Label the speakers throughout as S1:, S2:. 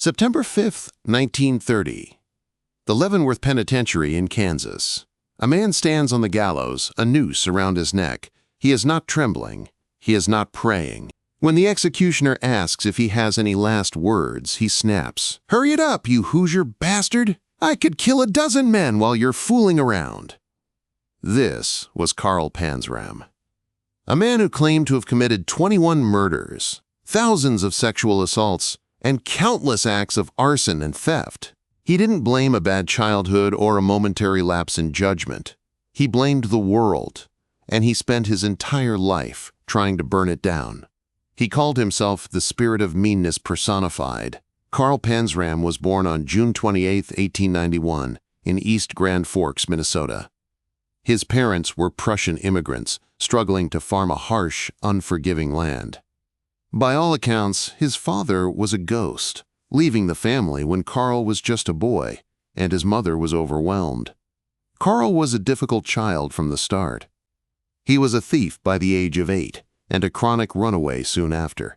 S1: September 5, 1930. The Leavenworth Penitentiary in Kansas. A man stands on the gallows, a noose around his neck. He is not trembling. He is not praying. When the executioner asks if he has any last words, he snaps, "Hurry it up, you Hoosier bastard! I could kill a dozen men while you're fooling around." This was Carl Panzram, a man who claimed to have committed 21 murders, thousands of sexual assaults, and countless acts of arson and theft. He didn't blame a bad childhood or a momentary lapse in judgment. He blamed the world, and he spent his entire life trying to burn it down. He called himself the spirit of meanness personified. Carl Panzram was born on June 28, 1891, in East Grand Forks, Minnesota. His parents were Prussian immigrants struggling to farm a harsh, unforgiving land. By all accounts, his father was a ghost, leaving the family when Carl was just a boy, and his mother was overwhelmed. Carl was a difficult child from the start. He was a thief by the age of 8, and a chronic runaway soon after.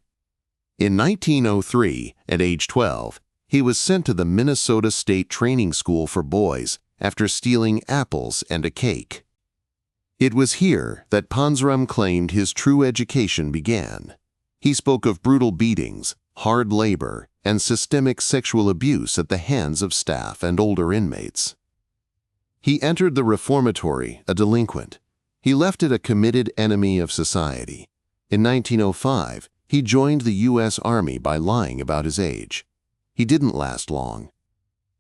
S1: In 1903, at age 12, he was sent to the Minnesota State Training School for Boys after stealing apples and a cake. It was here that Panzram claimed his true education began. He spoke of brutal beatings, hard labor, and systemic sexual abuse at the hands of staff and older inmates. He entered the reformatory a delinquent. He left it a committed enemy of society. In 1905, he joined the U.S. Army by lying about his age. He didn't last long.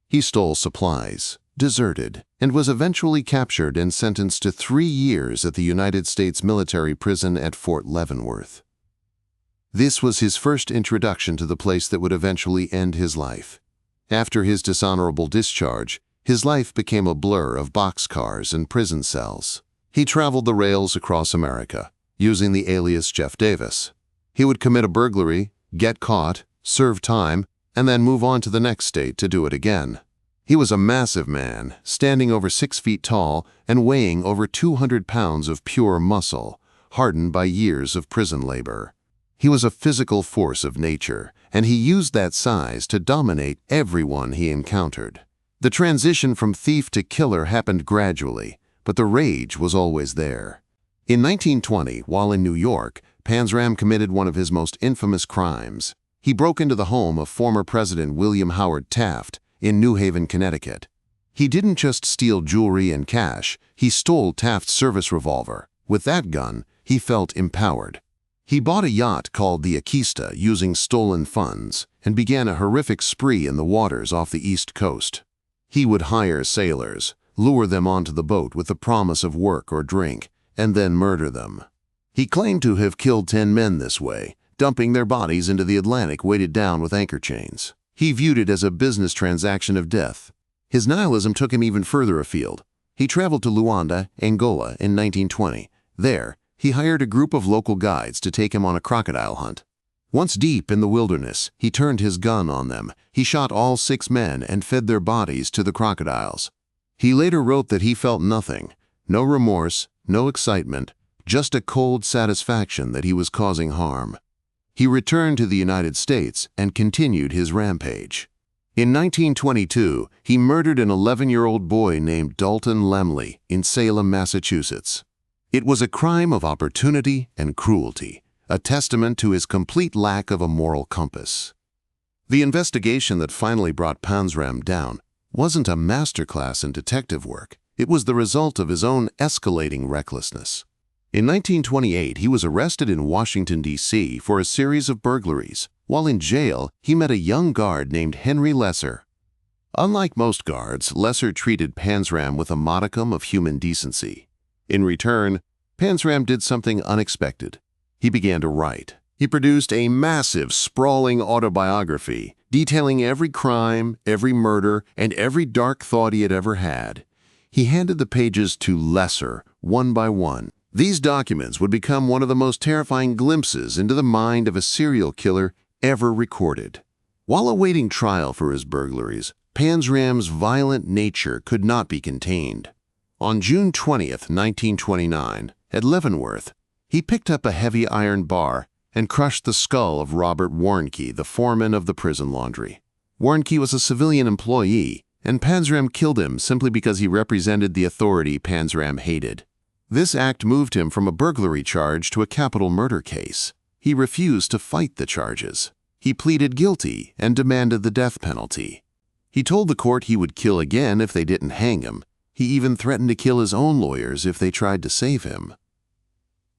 S1: He stole supplies, deserted, and was eventually captured and sentenced to 3 years at the United States military prison at Fort Leavenworth. This was his first introduction to the place that would eventually end his life. After his dishonorable discharge, his life became a blur of boxcars and prison cells. He traveled the rails across America, using the alias Jeff Davis. He would commit a burglary, get caught, serve time, and then move on to the next state to do it again. He was a massive man, standing over 6 feet tall and weighing over 200 pounds of pure muscle, hardened by years of prison labor. He was a physical force of nature, and he used that size to dominate everyone he encountered. The transition from thief to killer happened gradually, but the rage was always there. In 1920, while in New York, Panzram committed one of his most infamous crimes. He broke into the home of former President William Howard Taft in New Haven, Connecticut. He didn't just steal jewelry and cash, he stole Taft's service revolver. With that gun, he felt empowered. He bought a yacht called the Akista using stolen funds and began a horrific spree in the waters off the East Coast. He would hire sailors, lure them onto the boat with the promise of work or drink, and then murder them. He claimed to have killed 10 men this way, dumping their bodies into the Atlantic weighted down with anchor chains. He viewed it as a business transaction of death. His nihilism took him even further afield. He traveled to Luanda, Angola in 1920. There, he hired a group of local guides to take him on a crocodile hunt. Once deep in the wilderness, he turned his gun on them. He shot all 6 men and fed their bodies to the crocodiles. He later wrote that he felt nothing, no remorse, no excitement, just a cold satisfaction that he was causing harm. He returned to the United States and continued his rampage. In 1922, he murdered an 11-year-old boy named Dalton Lemley in Salem, Massachusetts. It was a crime of opportunity and cruelty, a testament to his complete lack of a moral compass. The investigation that finally brought Panzram down wasn't a masterclass in detective work. It was the result of his own escalating recklessness. In 1928, he was arrested in Washington, D.C. for a series of burglaries. While in jail, he met a young guard named Henry Lesser. Unlike most guards, Lesser treated Panzram with a modicum of human decency. In return, Panzram did something unexpected. He began to write. He produced a massive, sprawling autobiography detailing every crime, every murder, and every dark thought he had ever had. He handed the pages to Lesser, one by one. These documents would become one of the most terrifying glimpses into the mind of a serial killer ever recorded. While awaiting trial for his burglaries, Panzram's violent nature could not be contained. On June 20th, 1929, at Leavenworth, he picked up a heavy iron bar and crushed the skull of Robert Warnke, the foreman of the prison laundry. Warnke was a civilian employee, and Panzram killed him simply because he represented the authority Panzram hated. This act moved him from a burglary charge to a capital murder case. He refused to fight the charges. He pleaded guilty and demanded the death penalty. He told the court he would kill again if they didn't hang him. He even threatened to kill his own lawyers if they tried to save him.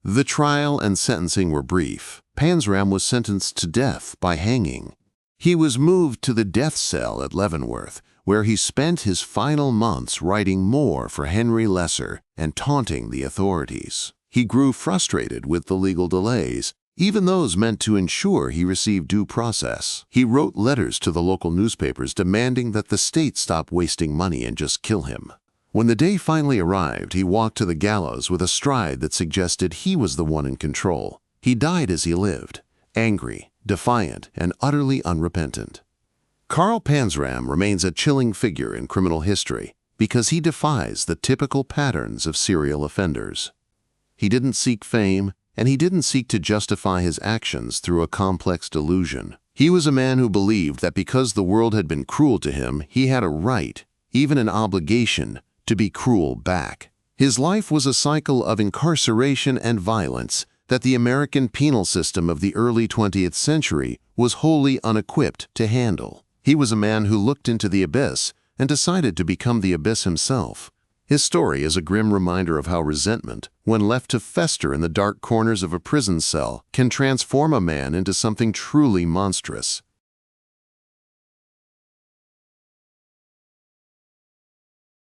S1: The trial and sentencing were brief. Panzram was sentenced to death by hanging. He was moved to the death cell at Leavenworth, where he spent his final months writing more for Henry Lesser and taunting the authorities. He grew frustrated with the legal delays, even those meant to ensure he received due process. He wrote letters to the local newspapers demanding that the state stop wasting money and just kill him. When the day finally arrived, he walked to the gallows with a stride that suggested he was the one in control. He died as he lived, angry, defiant, and utterly unrepentant. Carl Panzram remains a chilling figure in criminal history because he defies the typical patterns of serial offenders. He didn't seek fame, and he didn't seek to justify his actions through a complex delusion. He was a man who believed that because the world had been cruel to him, he had a right, even an obligation, to be cruel back. His life was a cycle of incarceration and violence that the American penal system of the early 20th century was wholly unequipped to handle. He was a man who looked into the abyss and decided to become the abyss himself. His story is a grim reminder of how resentment, when left to fester in the dark corners of a prison cell, can transform a man into something truly monstrous.